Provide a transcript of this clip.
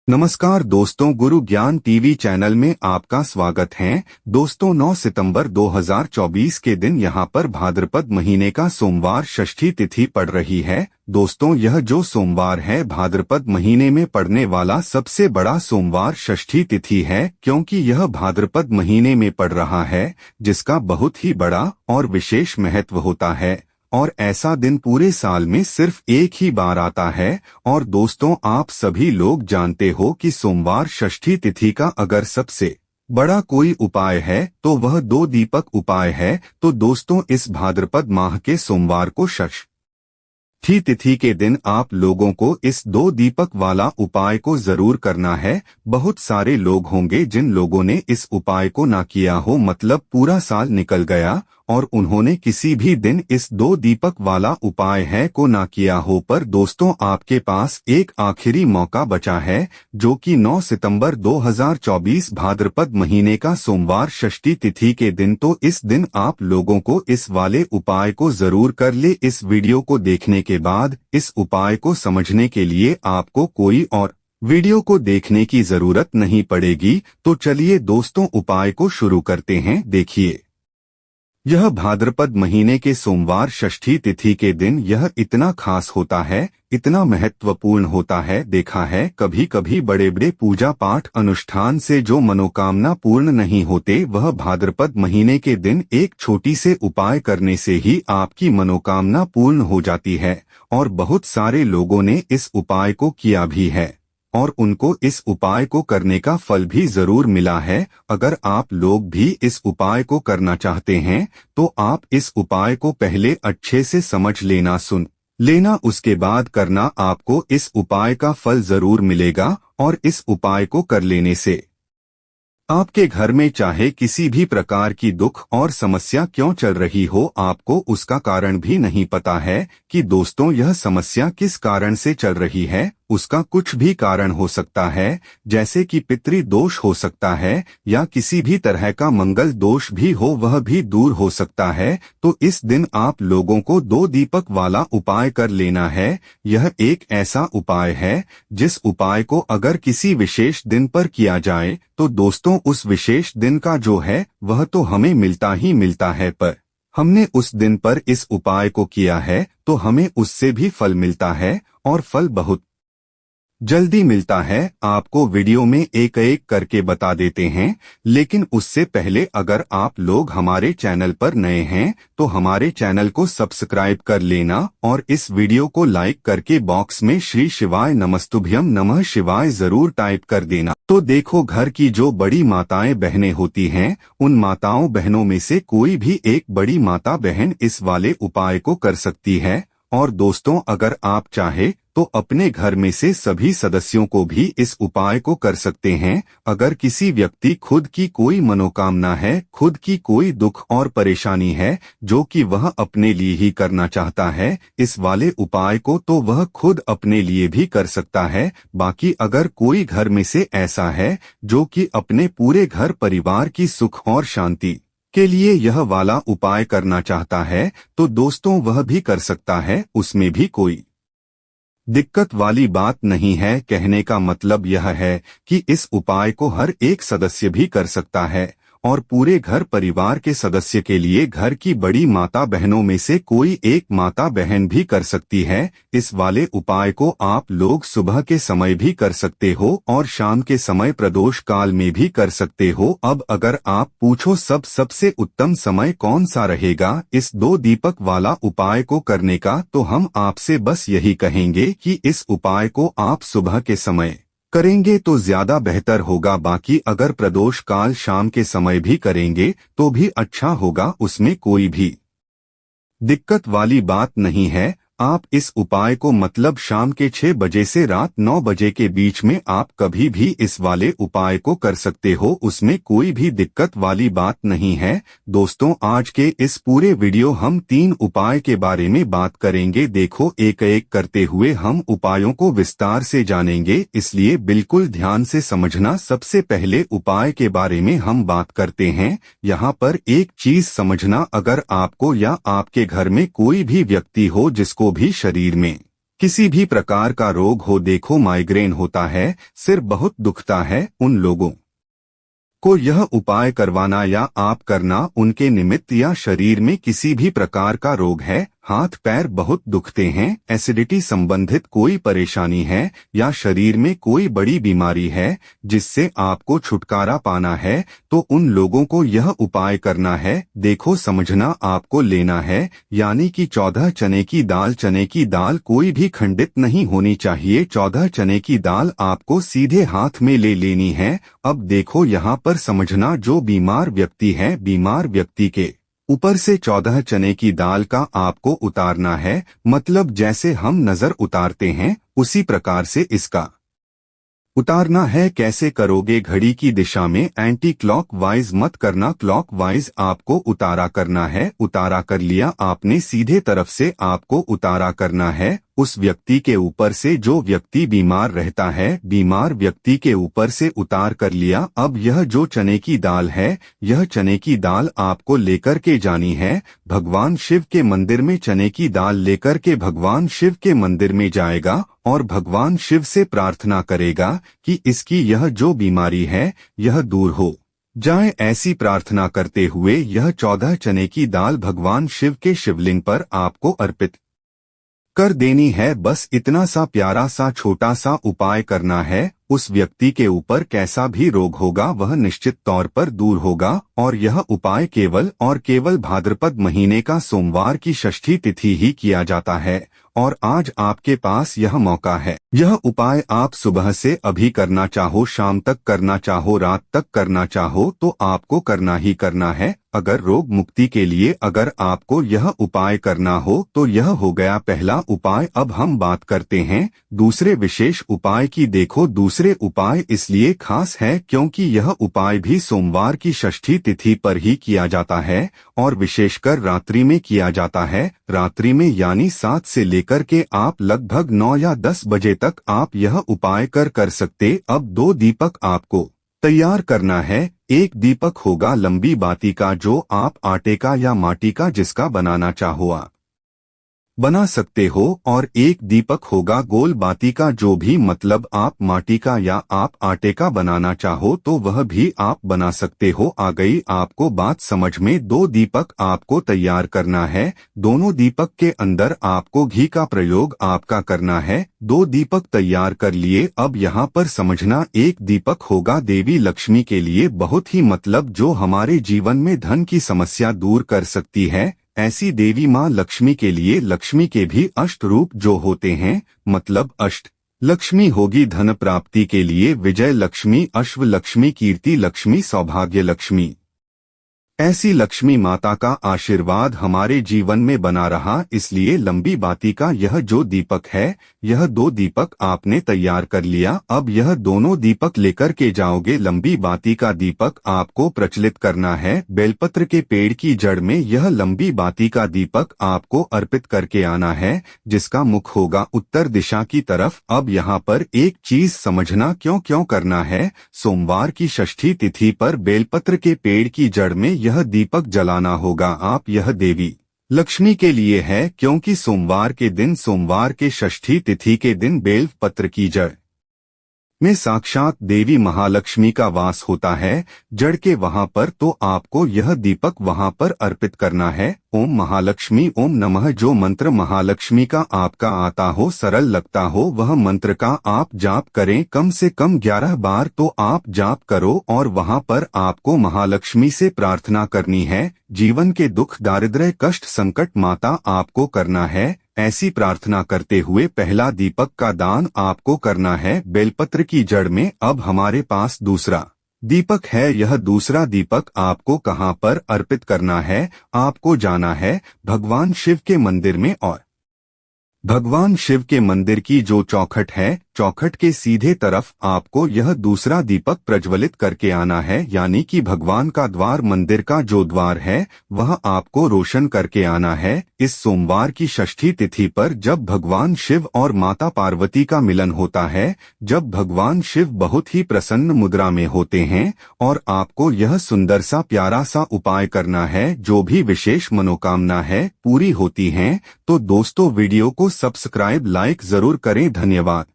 नमस्कार दोस्तों, गुरु ज्ञान टीवी चैनल में आपका स्वागत है। दोस्तों 9 सितंबर 2024 के दिन यहां पर भाद्रपद महीने का सोमवार षष्ठी तिथि पड़ रही है। दोस्तों यह जो सोमवार है भाद्रपद महीने में पड़ने वाला सबसे बड़ा सोमवार षष्ठी तिथि है, क्योंकि यह भाद्रपद महीने में पड़ रहा है जिसका बहुत ही बड़ा और विशेष महत्व होता है। और ऐसा दिन पूरे साल में सिर्फ एक ही बार आता है। और दोस्तों आप सभी लोग जानते हो कि सोमवार षष्ठी तिथि का अगर सबसे बड़ा कोई उपाय है तो वह 2 दीपक उपाय है। तो दोस्तों इस भाद्रपद माह के सोमवार को षष्ठी तिथि के दिन आप लोगों को इस 2 दीपक वाला उपाय को जरूर करना है। बहुत सारे लोग होंगे जिन लोगों ने इस उपाय को ना किया हो, मतलब पूरा साल निकल गया और उन्होंने किसी भी दिन इस 2 दीपक वाला उपाय है को ना किया हो। पर दोस्तों आपके पास एक आखिरी मौका बचा है, जो कि 9 सितंबर 2024 भाद्रपद महीने का सोमवार षष्ठी तिथि के दिन। तो इस दिन आप लोगों को इस वाले उपाय को जरूर कर ले। इस वीडियो को देखने के बाद इस उपाय को समझने के लिए आपको कोई और वीडियो को देखने की जरूरत नहीं पड़ेगी। तो चलिए दोस्तों उपाय को शुरू करते हैं। देखिए, यह भाद्रपद महीने के सोमवार षष्ठी तिथि के दिन यह इतना खास होता है, इतना महत्वपूर्ण होता है। देखा है कभी कभी बड़े बड़े पूजा पाठ अनुष्ठान से जो मनोकामना पूर्ण नहीं होते, वह भाद्रपद महीने के दिन एक छोटी से उपाय करने से ही आपकी मनोकामना पूर्ण हो जाती है। और बहुत सारे लोगों ने इस उपाय को किया भी है और उनको इस उपाय को करने का फल भी जरूर मिला है। अगर आप लोग भी इस उपाय को करना चाहते हैं तो आप इस उपाय को पहले अच्छे से समझ लेना, सुन लेना, उसके बाद करना। आपको इस उपाय का फल जरूर मिलेगा। और इस उपाय को कर लेने से आपके घर में चाहे किसी भी प्रकार की दुख और समस्या क्यों चल रही हो, आपको उसका कारण भी नहीं पता है कि दोस्तों यह समस्या किस कारण से चल रही है। उसका कुछ भी कारण हो सकता है, जैसे कि पितृ दोष हो सकता है या किसी भी तरह का मंगल दोष भी हो, वह भी दूर हो सकता है। तो इस दिन आप लोगों को 2 दीपक वाला उपाय कर लेना है। यह एक ऐसा उपाय है जिस उपाय को अगर किसी विशेष दिन पर किया जाए तो दोस्तों उस विशेष दिन का जो है वह तो हमें मिलता ही मिलता है, पर हमने उस दिन पर इस उपाय को किया है तो हमें उससे भी फल मिलता है और फल बहुत जल्दी मिलता है। आपको वीडियो में एक एक करके बता देते हैं, लेकिन उससे पहले अगर आप लोग हमारे चैनल पर नए हैं तो हमारे चैनल को सब्सक्राइब कर लेना और इस वीडियो को लाइक करके बॉक्स में श्री शिवाय नमस्तुभ्यम नमः शिवाय जरूर टाइप कर देना। तो देखो, घर की जो बड़ी माताएं बहनें होती हैं, उन माताओं बहनों में से कोई भी एक बड़ी माता बहन इस वाले उपाय को कर सकती है। और दोस्तों अगर आप चाहे तो अपने घर में से सभी सदस्यों को भी इस उपाय को कर सकते हैं। अगर किसी व्यक्ति खुद की कोई मनोकामना है, खुद की कोई दुख और परेशानी है जो कि वह अपने लिए ही करना चाहता है इस वाले उपाय को, तो वह खुद अपने लिए भी कर सकता है। बाकी अगर कोई घर में से ऐसा है जो कि अपने पूरे घर परिवार की सुख और शांति के लिए यह वाला उपाय करना चाहता है तो दोस्तों वह भी कर सकता है, उसमें भी कोई दिक्कत वाली बात नहीं है। कहने का मतलब यह है कि इस उपाय को हर एक सदस्य भी कर सकता है और पूरे घर परिवार के सदस्य के लिए घर की बड़ी माता बहनों में से कोई एक माता बहन भी कर सकती है। इस वाले उपाय को आप लोग सुबह के समय भी कर सकते हो और शाम के समय प्रदोष काल में भी कर सकते हो। अब अगर आप पूछो सबसे उत्तम समय कौन सा रहेगा इस 2 दीपक वाला उपाय को करने का, तो हम आपसे बस यही कहेंगे कि इस उपाय को आप सुबह के समय करेंगे तो ज्यादा बेहतर होगा। बाकी अगर प्रदोष काल शाम के समय भी करेंगे तो भी अच्छा होगा, उसमें कोई भी दिक्कत वाली बात नहीं है। आप इस उपाय को मतलब शाम के 6 बजे से रात 9 बजे के बीच में आप कभी भी इस वाले उपाय को कर सकते हो, उसमें कोई भी दिक्कत वाली बात नहीं है। दोस्तों आज के इस पूरे वीडियो हम 3 उपाय के बारे में बात करेंगे। देखो एक एक करते हुए हम उपायों को विस्तार से जानेंगे, इसलिए बिल्कुल ध्यान से समझना। सबसे पहले उपाय के बारे में हम बात करते हैं। यहाँ पर एक चीज समझना, अगर आपको या आपके घर में कोई भी व्यक्ति हो जिसको भी शरीर में किसी भी प्रकार का रोग हो, देखो माइग्रेन होता है, सिर बहुत दुखता है, उन लोगों को यह उपाय करवाना या आप करना उनके निमित्त, या शरीर में किसी भी प्रकार का रोग है, हाथ पैर बहुत दुखते हैं, एसिडिटी संबंधित कोई परेशानी है, या शरीर में कोई बड़ी बीमारी है जिससे आपको छुटकारा पाना है, तो उन लोगों को यह उपाय करना है। देखो समझना, आपको लेना है यानी कि 14 चने की दाल कोई भी खंडित नहीं होनी चाहिए। 14 चने की दाल आपको सीधे हाथ में ले लेनी है। अब देखो यहाँ पर समझना, जो बीमार व्यक्ति है, बीमार व्यक्ति के ऊपर से 14 चने की दाल का आपको उतारना है, मतलब जैसे हम नजर उतारते हैं उसी प्रकार से इसका उतारना है। कैसे करोगे? घड़ी की दिशा में एंटी क्लॉकवाइज मत करना, क्लॉकवाइज आपको उतारा करना है। उतारा कर लिया आपने, सीधे तरफ से आपको उतारा करना है उस व्यक्ति के ऊपर से जो व्यक्ति बीमार रहता है, बीमार व्यक्ति के ऊपर से उतार कर लिया। अब यह जो चने की दाल है, यह चने की दाल आपको लेकर के जानी है भगवान शिव के मंदिर में। चने की दाल लेकर के भगवान शिव के मंदिर में जाएगा और भगवान शिव से प्रार्थना करेगा कि इसकी यह जो बीमारी है यह दूर हो जाए। ऐसी प्रार्थना करते हुए यह 14 चने की दाल भगवान शिव के शिवलिंग पर आपको अर्पित कर देनी है। बस इतना सा प्यारा सा छोटा सा उपाय करना है। उस व्यक्ति के ऊपर कैसा भी रोग होगा वह निश्चित तौर पर दूर होगा। और यह उपाय केवल और केवल भाद्रपद महीने का सोमवार की षष्ठी तिथि ही किया जाता है। और आज आपके पास यह मौका है। यह उपाय आप सुबह से अभी करना चाहो, शाम तक करना चाहो, रात तक करना चाहो, तो आपको करना ही करना है। अगर रोग मुक्ति के लिए अगर आपको यह उपाय करना हो तो यह हो गया पहला उपाय। अब हम बात करते हैं दूसरे विशेष उपाय की। देखो दूसरे उपाय इसलिए खास है क्योंकि यह उपाय भी सोमवार की षष्ठी तिथि पर ही किया जाता है और विशेषकर रात्रि में किया जाता है। रात्रि में यानी 7 से लेकर के आप लगभग 9 या 10 बजे तक आप यह उपाय कर सकते। अब 2 दीपक आपको तैयार करना है। एक दीपक होगा लंबी बाती का, जो आप आटे का या माटी का जिसका बनाना चाहो आप बना सकते हो, और एक दीपक होगा गोल बाती का, जो भी मतलब आप माटी का या आप आटे का बनाना चाहो तो वह भी आप बना सकते हो। आ गई आपको बात समझ में? 2 दीपक आपको तैयार करना है। दोनों दीपक के अंदर आपको घी का प्रयोग आपका करना है। 2 दीपक तैयार कर लिए। अब यहाँ पर समझना, एक दीपक होगा देवी लक्ष्मी के लिए, बहुत ही मतलब जो हमारे जीवन में धन की समस्या दूर कर सकती है। ऐसी देवी माँ लक्ष्मी के लिए लक्ष्मी के भी 8 रूप जो होते हैं, मतलब अष्ट लक्ष्मी होगी धन प्राप्ति के लिए, विजय लक्ष्मी, अश्व लक्ष्मी, कीर्ति लक्ष्मी, सौभाग्य लक्ष्मी। ऐसी लक्ष्मी माता का आशीर्वाद हमारे जीवन में बना रहा, इसलिए लंबी बाती का यह जो दीपक है, यह 2 दीपक आपने तैयार कर लिया। अब यह दोनों दीपक लेकर के जाओगे। लंबी बाती का दीपक आपको प्रचलित करना है। बेलपत्र के पेड़ की जड़ में यह लंबी बाती का दीपक आपको अर्पित करके आना है, जिसका मुख होगा उत्तर दिशा की तरफ। अब यहाँ पर एक चीज समझना, क्यों करना है। सोमवार की षष्ठी तिथि पर बेलपत्र के पेड़ की जड़ में यह दीपक जलाना होगा। आप यह देवी लक्ष्मी के लिए है, क्योंकि सोमवार के दिन, सोमवार के षष्ठी तिथि के दिन बेल पत्र की जड़ में साक्षात देवी महालक्ष्मी का वास होता है, जड़ के वहां पर। तो आपको यह दीपक वहां पर अर्पित करना है। ओम महालक्ष्मी ओम नमः, जो मंत्र महालक्ष्मी का आपका आता हो, सरल लगता हो, वह मंत्र का आप जाप करें। कम से कम 11 बार तो आप जाप करो और वहां पर आपको महालक्ष्मी से प्रार्थना करनी है। जीवन के दुख, दारिद्र्य, कष्ट, संकट माता आपको करना है। ऐसी प्रार्थना करते हुए पहला दीपक का दान आपको करना है बेलपत्र की जड़ में। अब हमारे पास दूसरा दीपक है। यह दूसरा दीपक आपको कहां पर अर्पित करना है? आपको जाना है भगवान शिव के मंदिर में, और भगवान शिव के मंदिर की जो चौखट है, चौखट के सीधे तरफ आपको यह दूसरा दीपक प्रज्वलित करके आना है, यानी कि भगवान का द्वार, मंदिर का जो द्वार है वह आपको रोशन करके आना है। इस सोमवार की षष्ठी तिथि पर जब भगवान शिव और माता पार्वती का मिलन होता है, जब भगवान शिव बहुत ही प्रसन्न मुद्रा में होते हैं और आपको यह सुंदर सा प्यारा सा उपाय करना है, जो भी विशेष मनोकामना है पूरी होती हैं। तो दोस्तों वीडियो को सब्सक्राइब लाइक जरूर करें। धन्यवाद।